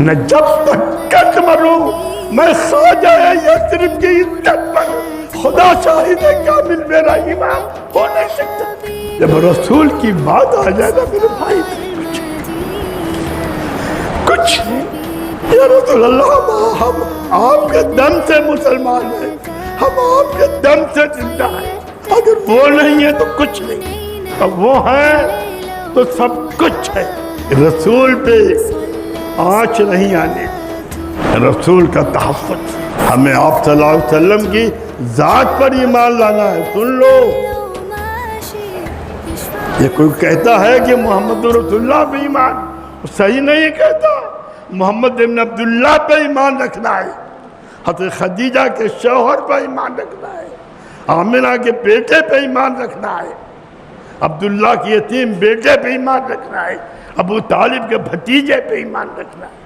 نہ جب تک کٹ مروں میں خواجہ یثرب کی عزت پر خدا شاہد کامل میرا ایمان ہو نہیں سکتا۔ جب رسول کی بات آ جائے نا میرے بھائی کچھ نہیں۔ یا رسول اللہ ہم آپ کے دم سے مسلمان ہیں، ہم آپ کے دم سے زندہ ہیں، اگر وہ نہیں ہے تو کچھ نہیں، اب وہ ہیں تو سب کچھ ہے۔ رسول پہ آنچ نہیں آنے، رسول کا تحفظ، ہمیں آپ صلی اللہ علیہ وسلم کی ذات پر ایمان لانا ہے۔ سن لو، یہ کوئی کہتا ہے کہ محمد رسول اللہ پہ ایمان، صحیح نہیں کہتا۔ محمد بن عبداللہ پہ ایمان رکھنا ہے، حضرت خدیجہ کے شوہر پہ ایمان رکھنا ہے، آمنہ کے بیٹے پہ ایمان رکھنا ہے، عبداللہ کی یتیم بیٹے پہ ایمان رکھنا ہے، ابو طالب کے بھتیجے پہ ایمان رکھنا ہے۔